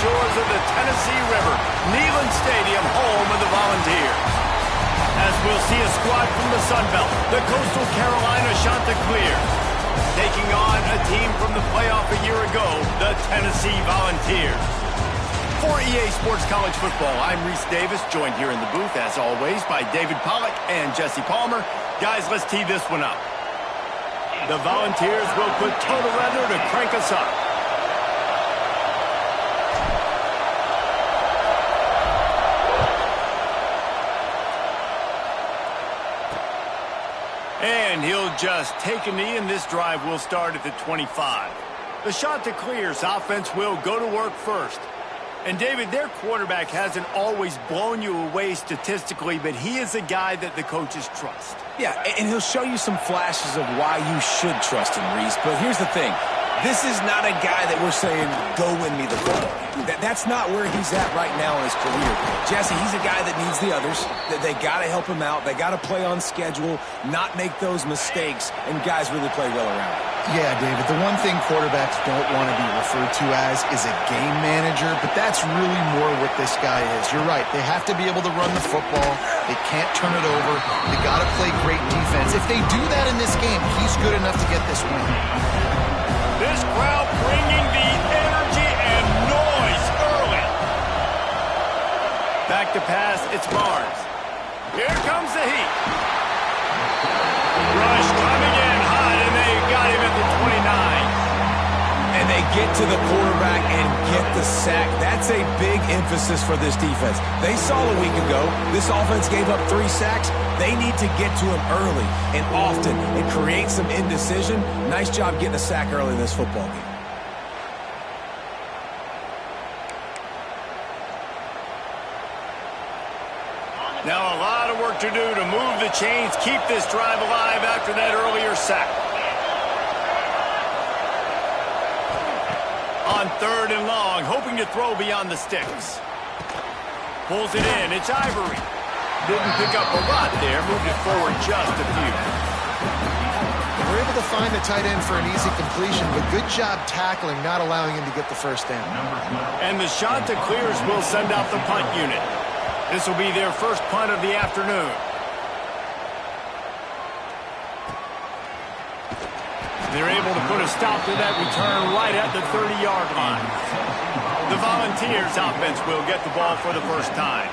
shores of the Tennessee River, Neyland Stadium, home of the Volunteers. As we'll see a squad from the Sun Belt, the Coastal Carolina Chanticleers, taking on a team from the playoff a year ago, the Tennessee Volunteers. For EA Sports College Football, I'm Reese Davis, joined here in the booth, as always, by David Pollack and Jesse Palmer. Guys, let's tee this one up. The Volunteers will put total weather to crank us up. And he'll just take a knee, and this drive will start at the 25. The Chanticleers offense will go to work first. And, David, their quarterback hasn't always blown you away statistically, but he is a guy that the coaches trust. Yeah, and he'll show you some flashes of why you should trust him, Reese. But here's the thing. This is not a guy that we're saying, go win me the football game. That's not where he's at right now in his career. Jesse, he's a guy that needs the others. They got to help him out. They got to play on schedule, not make those mistakes, and guys really play well around him. Yeah, David, the one thing quarterbacks don't want to be referred to as is a game manager, but that's really more what this guy is. You're right. They have to be able to run the football. They can't turn it over. They got to play great defense. If they do that in this game, he's good enough to get this win. This crowd bringing the energy and noise early. Back to pass, it's Barnes. Here comes the heat. Rush coming in hot, and they got him at the 29. And they get to the quarterback and get the sack. That's a big emphasis for this defense. They saw a week ago, this offense gave up 3 sacks. They need to get to him early and often and create some indecision. Nice job getting a sack early in this football game. Now a lot of work to do to move the chains, keep this drive alive after that earlier sack. On 3rd and long, hoping to throw beyond the sticks. Pulls it in, it's Ivory. Didn't pick up a lot there, moved it forward just a few. We're able to find the tight end for an easy completion, but good job tackling, not allowing him to get the first down. And the Chanticleers will send out the punt unit. This will be their first punt of the afternoon. They're able to put a stop to that return right at the 30-yard line. The Volunteers offense will get the ball for the first time.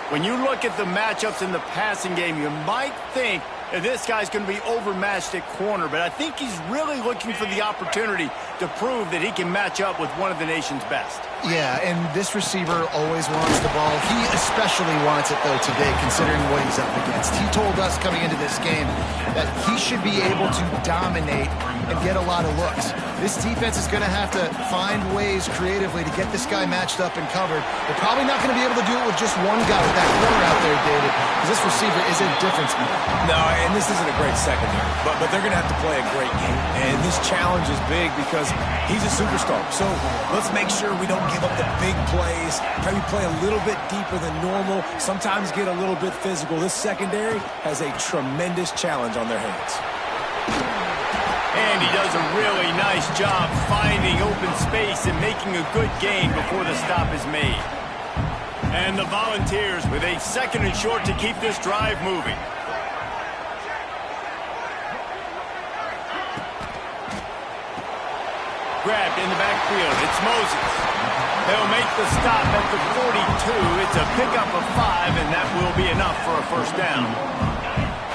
When you look at the matchups in the passing game, you might think that this guy's going to be overmatched at corner, but I think he's really looking for the opportunity to prove that he can match up with one of the nation's best. Yeah, and this receiver always wants the ball. He especially wants it, though, today, considering what he's up against. He told us coming into this game that he should be able to dominate and get a lot of looks. This defense is going to have to find ways creatively to get this guy matched up and covered. They're probably not going to be able to do it with just one guy with that corner out there, David, because this receiver is a difference maker. No, and this isn't a great secondary, but they're going to have to play a great game. And this challenge is big because he's a superstar. So let's make sure we don't give up the big plays, maybe play a little bit deeper than normal, sometimes get a little bit physical. This secondary has a tremendous challenge on their hands. And he does a really nice job finding open space and making a good gain before the stop is made. And the Volunteers with a 2nd and short to keep this drive moving. Grabbed in the backfield. It's Moses. They'll make the stop at the 42. It's a pickup of 5, and that will be enough for a first down.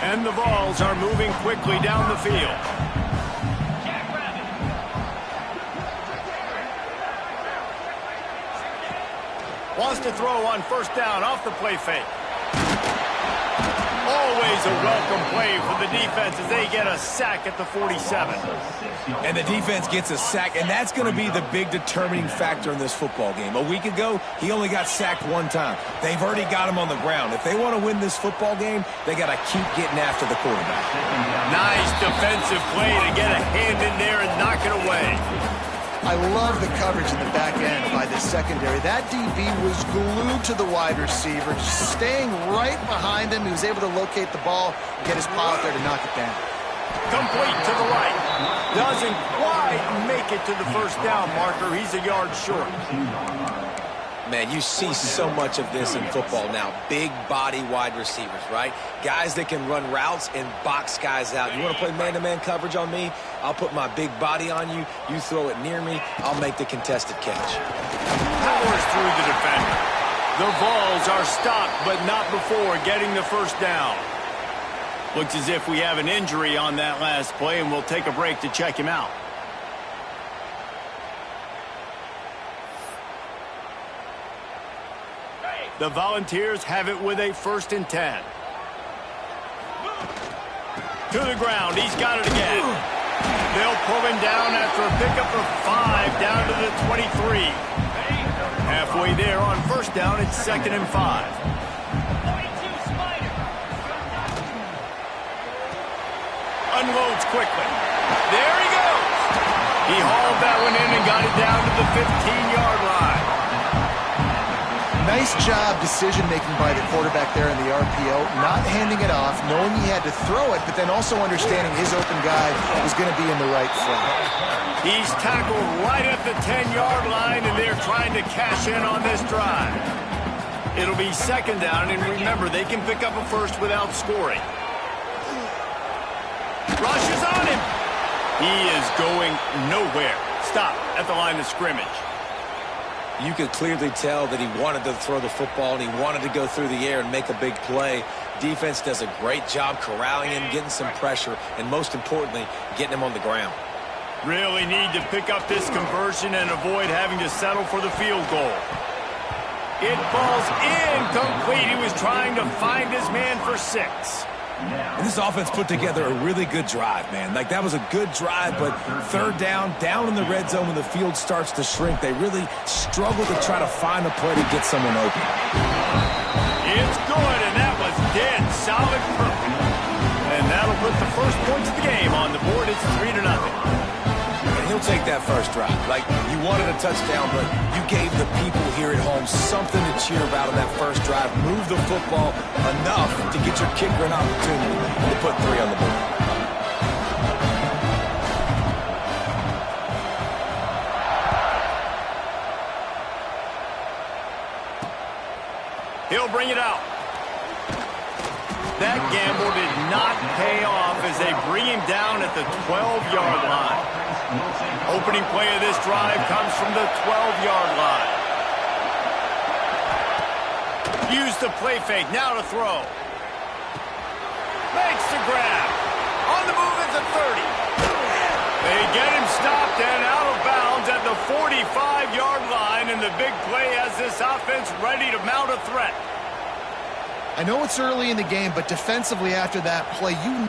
And the Vols are moving quickly down the field. Wants to throw on first down off the play fake. Always a welcome play for the defense as they get a sack at the 47. And the defense gets a sack, and that's going to be the big determining factor in this football game. A week ago, he only got sacked 1 time. They've already got him on the ground. If they want to win this football game, they got to keep getting after the quarterback. Nice defensive play to get a hand in there and knock it away. I love the coverage in the back end by the secondary. That DB was glued to the wide receiver, just staying right behind him. He was able to locate the ball, get his paw out there to knock it down. Complete to the right. Doesn't quite make it to the first down marker. He's a yard short. Man, you see so much of this in football now. Big body wide receivers, right? Guys that can run routes and box guys out. You want to play man-to-man coverage on me? I'll put my big body on you. You throw it near me, I'll make the contested catch. Powers through the defender. The Vols are stopped, but not before getting the first down. Looks as if we have an injury on that last play, and we'll take a break to check him out. The Volunteers have it with a 1st and 10. To the ground. He's got it again. They'll pull him down after a pickup of 5 down to the 23. Halfway there on 1st down, it's 2nd and 5. Unloads quickly. There he goes. He hauled that one in and got it down to the 15-yard line. Nice job decision-making by the quarterback there in the RPO, not handing it off, knowing he had to throw it, but then also understanding his open guy was going to be in the right front. He's tackled right at the 10-yard line, and they're trying to cash in on this drive. It'll be 2nd down, and remember, they can pick up a first without scoring. Rushes on him. He is going nowhere. Stop at the line of scrimmage. You could clearly tell that he wanted to throw the football and he wanted to go through the air and make a big play. Defense does a great job corralling him, getting some pressure, and most importantly, getting him on the ground. Really need to pick up this conversion and avoid having to settle for the field goal. It falls incomplete. He was trying to find his man for 6. And this offense put together a really good drive, man. Like, that was a good drive, but 3rd down in the red zone when the field starts to shrink, they really struggle to try to find a play to get someone open. It's good, and that was dead solid perfect. And that'll put the first points of the game on the board. It's 3-0. And he'll take that first drive. Like, you wanted a touchdown, but you gave the people here at home something to cheer about on that first drive. Move the football enough to get your kicker an opportunity to put 3 on the board. He'll bring it out. That gamble did not pay off as they bring him down at the 12-yard line. Opening play of this drive comes from the 12-yard line. Use the play fake, now to throw. Makes the grab. On the move at the 30. They get him stopped and out of bounds at the 45-yard line, and the big play has this offense ready to mount a threat. I know it's early in the game, but defensively after that play, you...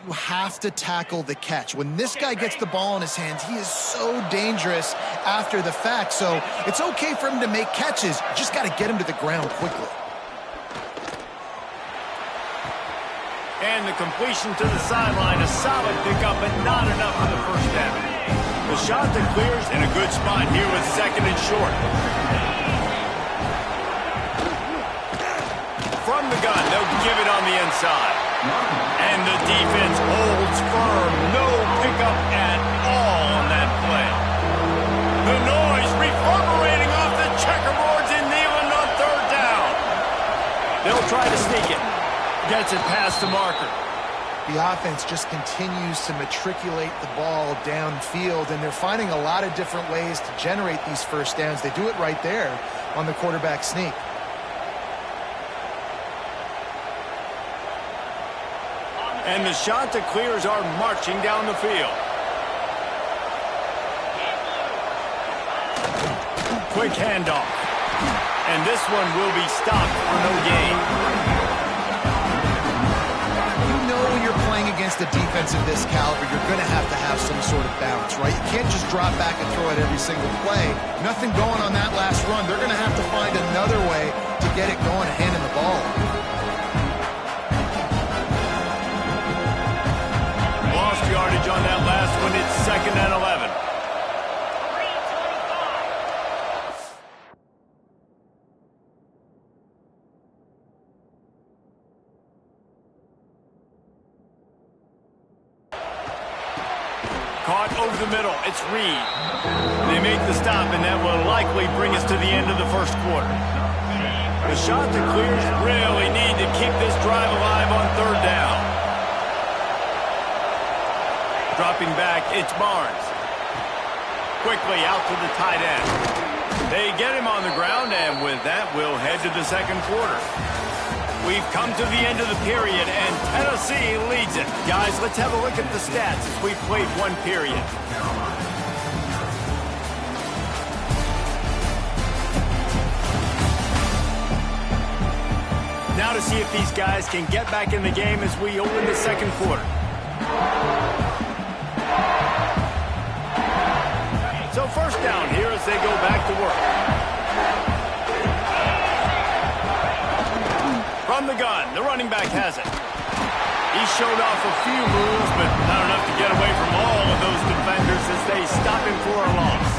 You have to tackle the catch. When this guy gets the ball in his hands, he is so dangerous after the fact. So it's okay for him to make catches. You just got to get him to the ground quickly. And the completion to the sideline, a solid pickup, but not enough for the first down. The shot that clears in a good spot here with second and short. From the gun, they'll give it on the inside. And the defense holds firm. No pickup at all on that play. The noise reverberating off the checkerboards in Neyland on third down. They'll try to sneak it. Gets it past the marker. The offense just continues to matriculate the ball downfield, and they're finding a lot of different ways to generate these first downs. They do it right there on the quarterback sneak. And the shot that clears are marching down the field. Quick handoff. And this one will be stopped for no gain. You know when you're playing against a defense of this caliber, you're going to have some sort of balance, right? You can't just drop back and throw it every single play. Nothing going on that last run. They're going to have to find another way to get it going and handing the ball. Lost yardage on that last one. It's 2nd and 11. Caught over the middle. It's Reed. They make the stop, and that will likely bring us to the end of the first quarter. The shot that clears really need to keep this drive alive on third down. Dropping back, it's Barnes. Quickly out to the tight end. They get him on the ground, and with that, we'll head to the second quarter. We've come to the end of the period, and Tennessee leads it. Guys, let's have a look at the stats as we've played one period. Now to see if these guys can get back in the game as we open the second quarter. So first down here as they go back to work. From the gun, the running back has it. He showed off a few moves, but not enough to get away from all of those defenders as they stop him for a loss.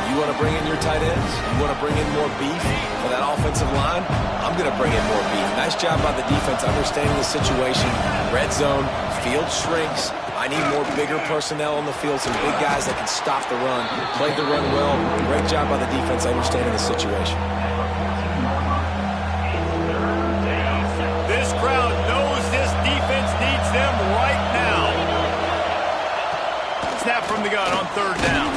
You want to bring in your tight ends? You want to bring in more beef for that offensive line? I'm going to bring in more beef. Nice job by the defense understanding the situation. Red zone, field shrinks. I need more bigger personnel on the field, some big guys that can stop the run. Played the run well. Great job by the defense understanding the situation. This crowd knows this defense needs them right now. Snap from the gun on third down.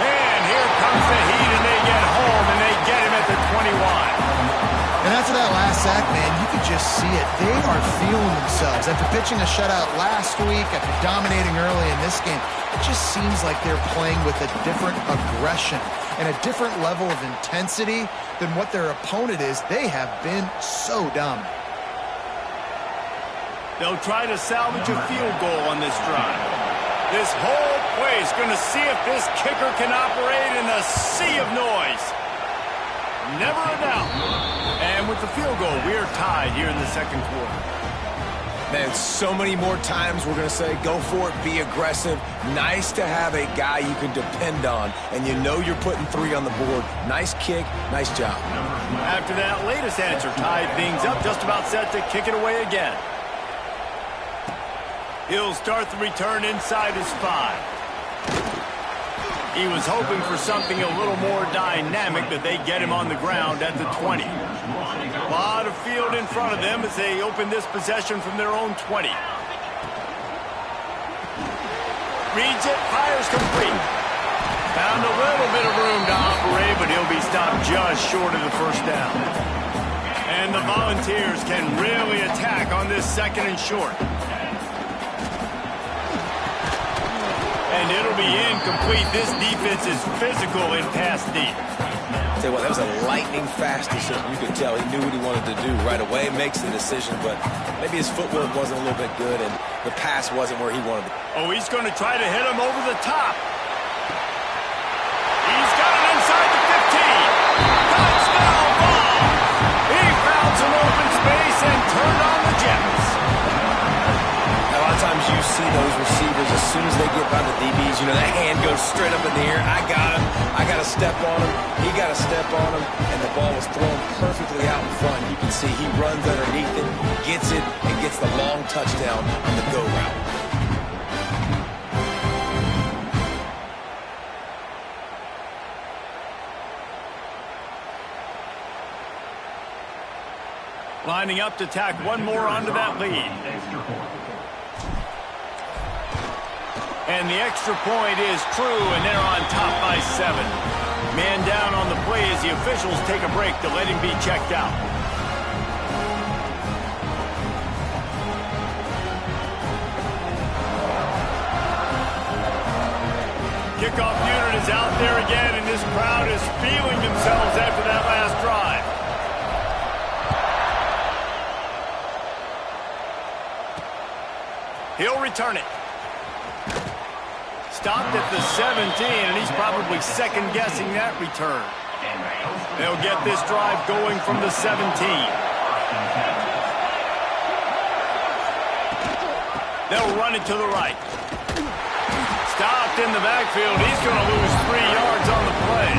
And here comes the heat, and they get home, and they get him at the 21. And after that last sack, man, you could just see it. They are feeling themselves. After pitching a shutout last week, after dominating early in this game, it just seems like they're playing with a different aggression and a different level of intensity than what their opponent is. They have been so dominant. They'll try to salvage a field goal on this drive. This whole play is going to see if this kicker can operate in a sea of noise. Never a doubt. And with the field goal, we are tied here in the second quarter. Man, so many more times we're going to say, go for it, be aggressive. Nice to have a guy you can depend on, and you know you're putting 3 on the board. Nice kick, nice job. After that latest answer, tied things up, just about set to kick it away again. He'll start the return inside his 5. He was hoping for something a little more dynamic, but they get him on the ground at the 20. A lot of field in front of them as they open this possession from their own 20. Reads it, fires complete. Found a little bit of room to operate, but he'll be stopped just short of the first down. And the Volunteers can really attack on this second and short. And it'll be incomplete. This defense is physical in pass deep. Tell you what, that was a lightning-fast decision. You could tell he knew what he wanted to do right away, makes the decision, but maybe his footwork wasn't a little bit good, and the pass wasn't where he wanted it. Oh, he's going to try to hit him over the top. He's got it inside the 15. Touchdown ball. He found some open space and turned on the Jets. A lot of times you see those receivers, as soon as they get by the DBs, you know, that hand goes straight up in the air. I got him. I got to step on him. He got to step on him. And the ball was thrown perfectly out in front. You can see he runs underneath it, gets it, and gets the long touchdown on the go route. Lining up to tack one more onto that lead. And the extra point is true, and they're on top by 7. Man down on the play as the officials take a break to let him be checked out. Kickoff unit is out there again, and this crowd is feeling themselves after that last drive. He'll return it. Stopped at the 17, and he's probably second-guessing that return. They'll get this drive going from the 17. They'll run it to the right. Stopped in the backfield. He's going to lose 3 yards on the play.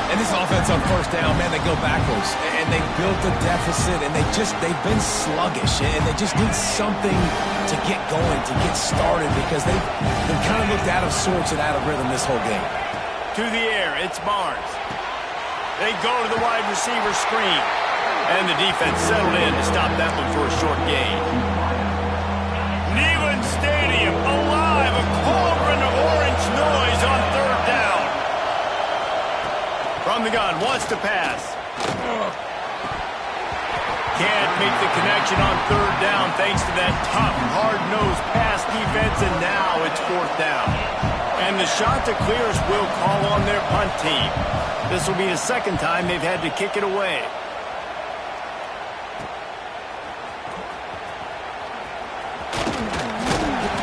And this offense on first down, man, they go backwards. And they built a deficit, and they've been sluggish. And they just need something to get going, to get started, because they've been kind of looked out of sorts and out of rhythm this whole game. To the air, it's Barnes. They go to the wide receiver screen. And the defense settled in to stop that one for a short gain. Neyland Stadium alive, a cauldron of orange noise on third down. From the gun, wants to pass. Can't make the connection on third down thanks to that tough, hard-nosed pass defense, and now it's fourth down. And the Chanticleers will call on their punt team. This will be the second time they've had to kick it away.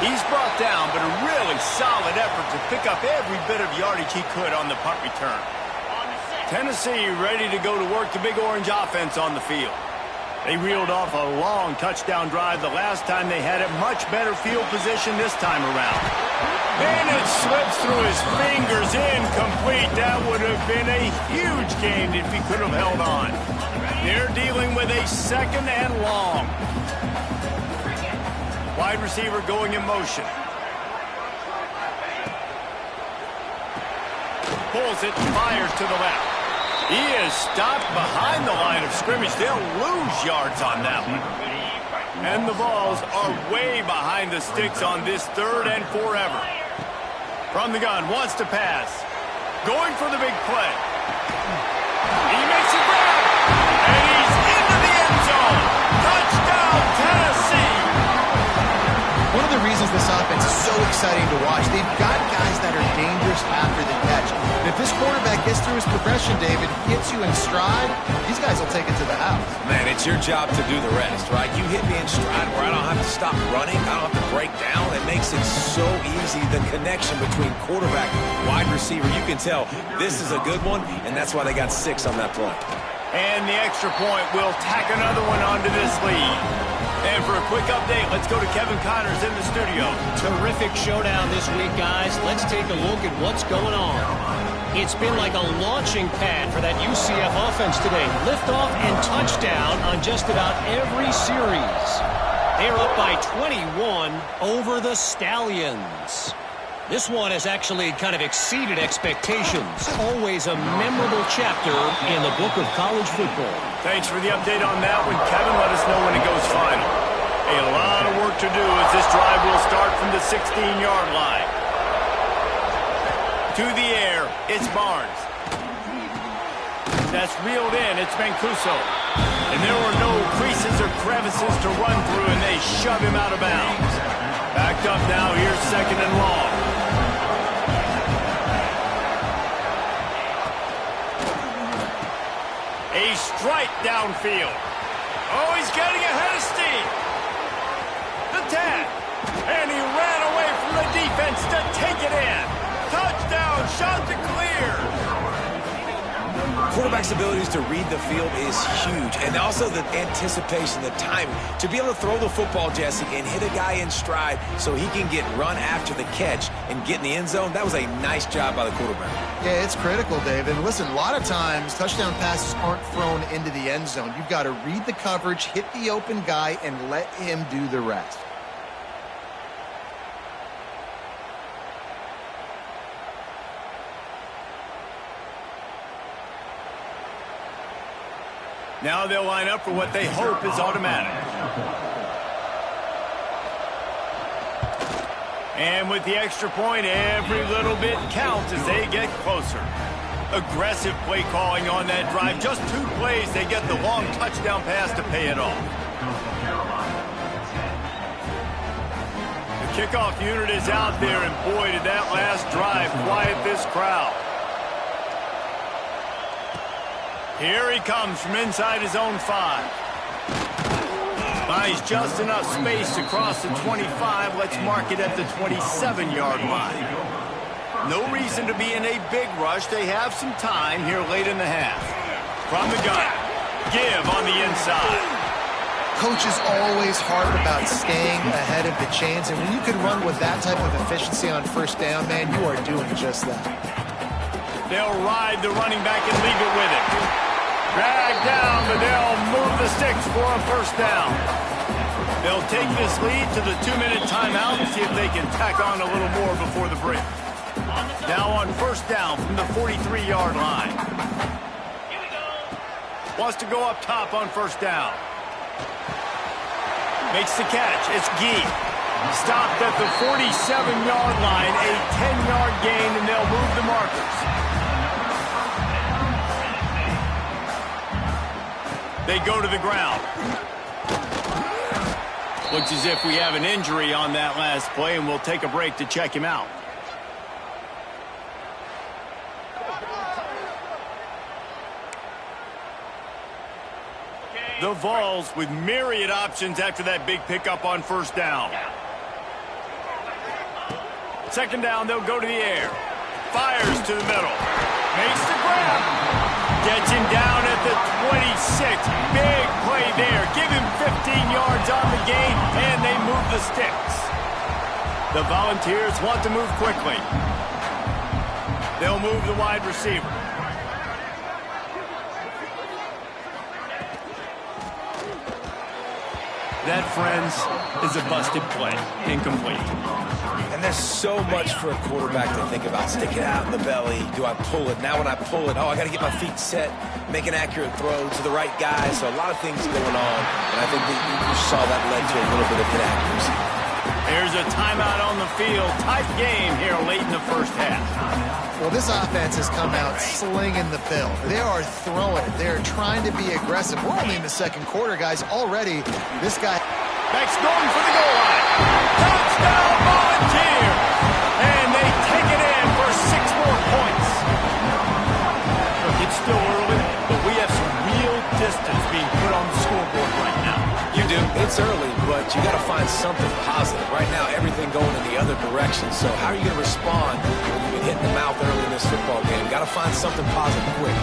He's brought down, but a really solid effort to pick up every bit of yardage he could on the punt return. Tennessee ready to go to work the Big Orange offense on the field. They reeled off a long touchdown drive the last time they had it. Much better field position this time around. And it slips through his fingers, incomplete. That would have been a huge gain if he could have held on. They're dealing with a second and long. Wide receiver going in motion. Pulls it, fires to the left. He is stopped behind the line of scrimmage. They'll lose yards on that one. And the Vols are way behind the sticks on this third and forever. From the gun, wants to pass. Going for the big play. He makes a grab. And he's into the end zone. Touchdown, Tennessee. One of the reasons this offense is so exciting to watch, they've got guys that are dangerous after the catch. And if this quarterback gets through his progression, David, gets you in stride, these guys will take it to the house. Man, it's your job to do the rest, right? You hit me in stride where I don't have to stop running. I don't have to break down. It makes it so easy, the connection between quarterback and wide receiver. You can tell this is a good one, and that's why they got 6 on that play. And the extra point will tack another one onto this lead. And for a quick update, let's go to Kevin Connors in the studio. Terrific showdown this week, guys. Let's take a look at what's going on. It's been like a launching pad for that UCF offense today. Liftoff and touchdown on just about every series. They're up by 21 over the Stallions. This one has actually kind of exceeded expectations. Always a memorable chapter in the book of college football. Thanks for the update on that one, Kevin. Let us know when it goes final. A lot of work to do as this drive will start from the 16-yard line. To the air, it's Barnes. That's reeled in, it's Mancuso. And there were no creases or crevices to run through, and they shove him out of bounds. Backed up now, here's 2nd and long. A strike downfield. Oh, he's getting ahead of steam. The tag. And he ran away from the defense to take it in. Touchdown, shot to clear. Quarterback's abilities to read the field is huge, and also the anticipation, the timing. To be able to throw the football, Jesse, and hit a guy in stride so he can get run after the catch and get in the end zone, that was a nice job by the quarterback. Yeah, it's critical, Dave. And listen, a lot of times touchdown passes aren't thrown into the end zone. You've got to read the coverage, hit the open guy, and let him do the rest. Now they'll line up for what they hope is automatic. And with the extra point, every little bit counts as they get closer. Aggressive play calling on that drive. Just 2 plays, they get the long touchdown pass to pay it off. The kickoff unit is out there, and boy, did that last drive quiet this crowd. Here he comes from inside his own 5. Buys just enough space to cross the 25. Let's mark it at the 27-yard line. No reason to be in a big rush. They have some time here late in the half. From the gun, give on the inside. Coaches always harp about staying ahead of the chains, and when you can run with that type of efficiency on 1st down, man, you are doing just that. They'll ride the running back and leave it with it. Drag down, but they'll move the sticks for a 1st down. They'll take this lead to the 2-minute timeout and see if they can tack on a little more before the break. Now on 1st down from the 43-yard line. Wants to go up top on 1st down. Makes the catch. It's Gee. Stopped at the 47-yard line. A 10-yard gain, and they'll move the markers. They go to the ground. Looks as if we have an injury on that last play, and we'll take a break to check him out. The Vols with myriad options after that big pickup on 1st down. 2nd down, they'll go to the air. Fires to the middle. Makes the grab. Gets him down at the 26. Big play there. Give him 15 yards on the gain, and they move the sticks. The Volunteers want to move quickly. They'll move the wide receiver. That, friends, is a busted play. Incomplete. And there's so much for a quarterback to think about. Stick it out in the belly. Do I pull it? Now when I pull it, I got to get my feet set, make an accurate throw to the right guy. So a lot of things going on. And I think that you saw that led to a little bit of inaccuracy. There's a timeout on the field. Tight game here late in the 1st half. Well, this offense has come out slinging the pill. They are throwing it. They're trying to be aggressive. We're only in the 2nd quarter, guys. Already, this guy... Beck's going for the goal line. Touchdown, Volunteer! And they take it in for 6 more points. Look, it's still early, but we have some real distance being put on the scoreboard right now. You do. It's early, but you got to find something positive. Right now, everything going in the other direction. So how are you going to respond when you've been hit in the mouth early in this football game? Got to find something positive quick.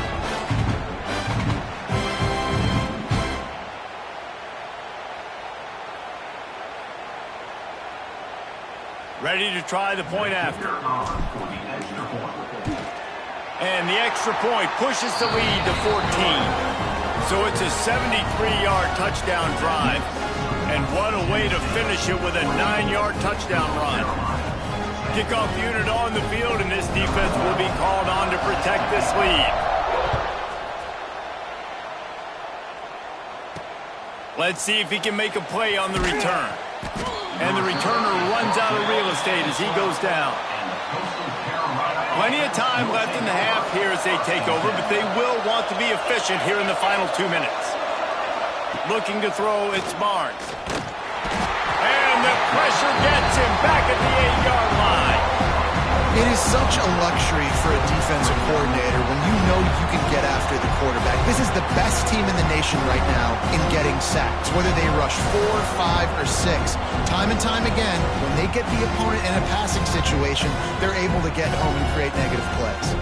Ready to try the point after. And the extra point pushes the lead to 14. So it's a 73-yard touchdown drive. And what a way to finish it with a 9-yard touchdown run. Kickoff unit on the field, and this defense will be called on to protect this lead. Let's see if he can make a play on the return. And the returner runs out of real estate as he goes down. Plenty of time left in the half here as they take over, but they will want to be efficient here in the final 2 minutes. Looking to throw, it's Barnes. And the pressure gets him back at the 8-yard line. It is such a luxury for a defensive coordinator when you know you can get after the quarterback. This is the best team in the nation right now in getting sacks, whether they rush 4, 5, or 6. Time and time again, when they get the opponent in a passing situation, they're able to get home and create negative plays.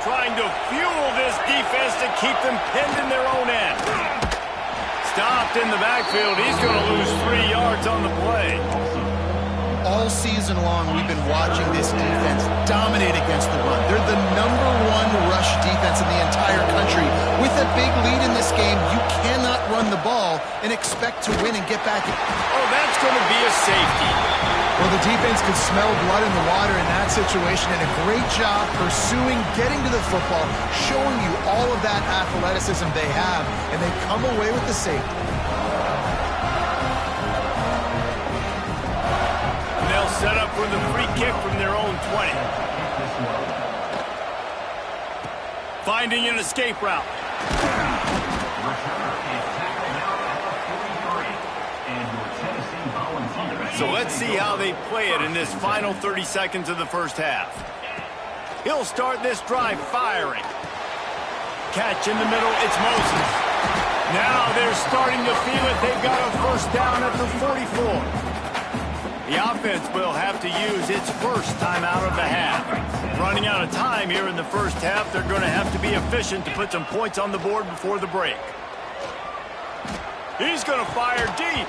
Trying to fuel this defense to keep them pinned in their own end. Stopped in the backfield. He's going to lose 3 yards on the play. All season long, we've been watching this defense dominate against the run. They're the #1 rush defense in the entire country. With a big lead in this game, you cannot run the ball and expect to win and get back. Oh, that's going to be a safety. Well, the defense could smell blood in the water in that situation, and a great job pursuing, getting to the football, showing you all of that athleticism they have, and they come away with the safety. And they'll set up for the free kick from their own 20. Finding an escape route. So let's see how they play it in this final 30 seconds of the first half. He'll start this drive firing. Catch in the middle, it's Moses. Now they're starting to feel it. They've got a first down at the 44. The offense will have to use its first timeout of the half. Running out of time here in the first half, they're going to have to be efficient to put some points on the board before the break. He's going to fire deep.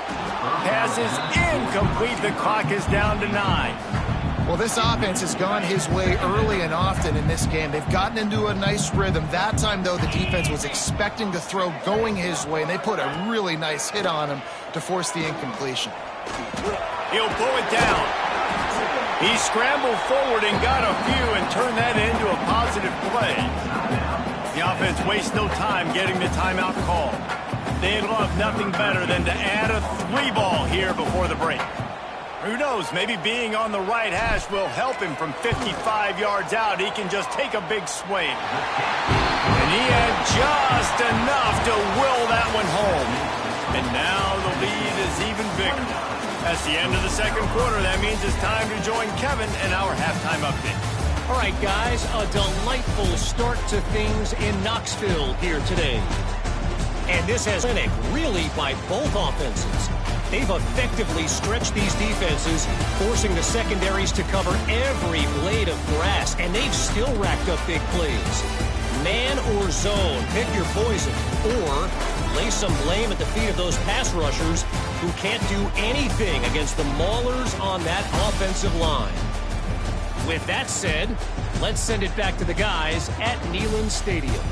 Pass is incomplete. The clock is down to 9. Well, this offense has gone his way early and often in this game. They've gotten into a nice rhythm. That time, though, the defense was expecting the throw going his way, and they put a really nice hit on him to force the incompletion. He'll pull it down. He scrambled forward and got a few and turned that into a positive play. The offense wastes no time getting the timeout call. They'd love nothing better than to add a 3-ball here before the break. Who knows, maybe being on the right hash will help him from 55 yards out. He can just take a big swing. And he had just enough to will that one home. And now the lead is even bigger. That's the end of the second quarter. That means it's time to join Kevin in our halftime update. All right, guys, a delightful start to things in Knoxville here today. And this has been really by both offenses. They've effectively stretched these defenses, forcing the secondaries to cover every blade of grass, and they've still racked up big plays. Man or zone, pick your poison, or lay some blame at the feet of those pass rushers who can't do anything against the maulers on that offensive line. With that said, let's send it back to the guys at Neyland Stadium.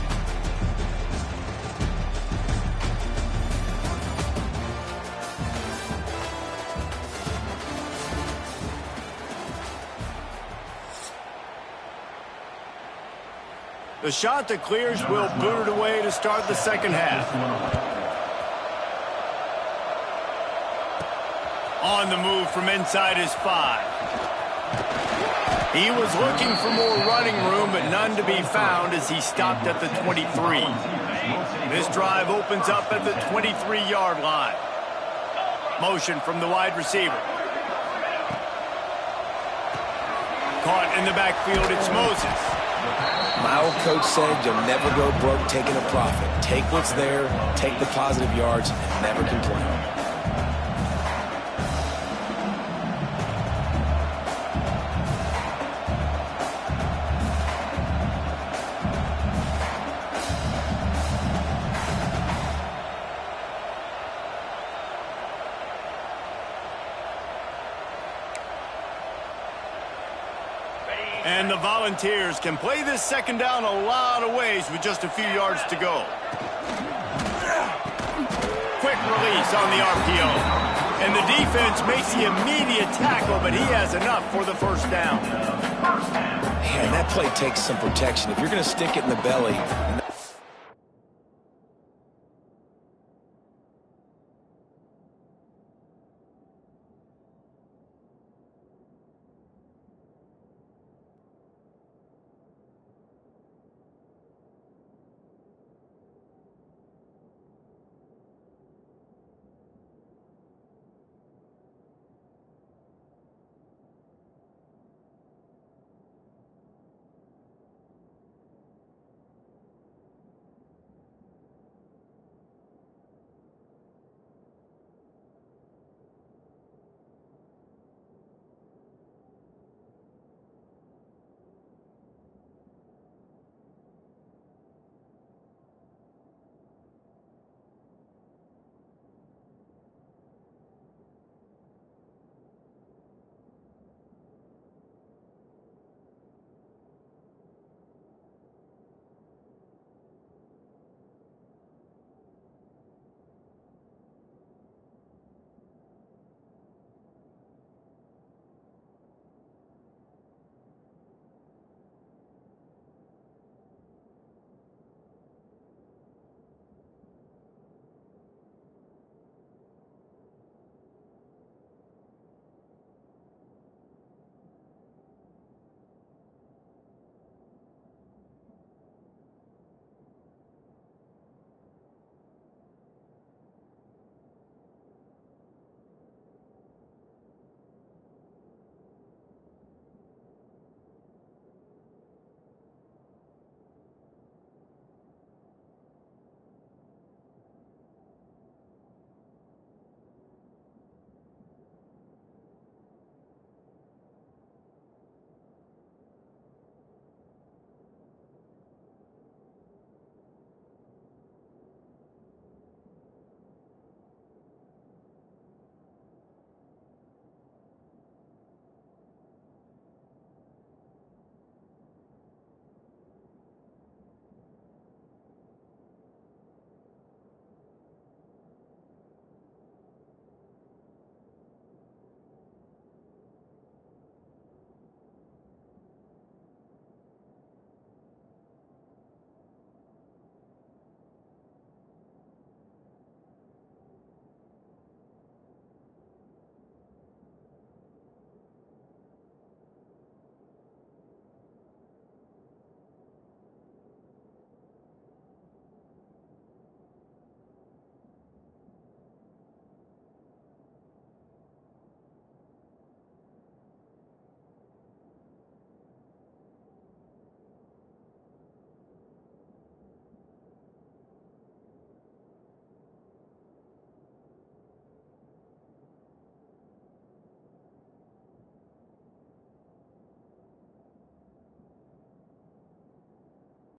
The Chanticleers will boot it away to start the second half. On the move from inside his 5. He was looking for more running room, but none to be found as he stopped at the 23. This drive opens up at the 23-yard line. Motion from the wide receiver. Caught in the backfield, it's Moses. My old coach said you'll never go broke taking a profit. Take what's there, take the positive yards, and never complain. And the Volunteers can play this second down a lot of ways with just a few yards to go. Quick release on the RPO. And the defense makes the immediate tackle, but he has enough for the first down. Man, that play takes some protection. If you're going to stick it in the belly...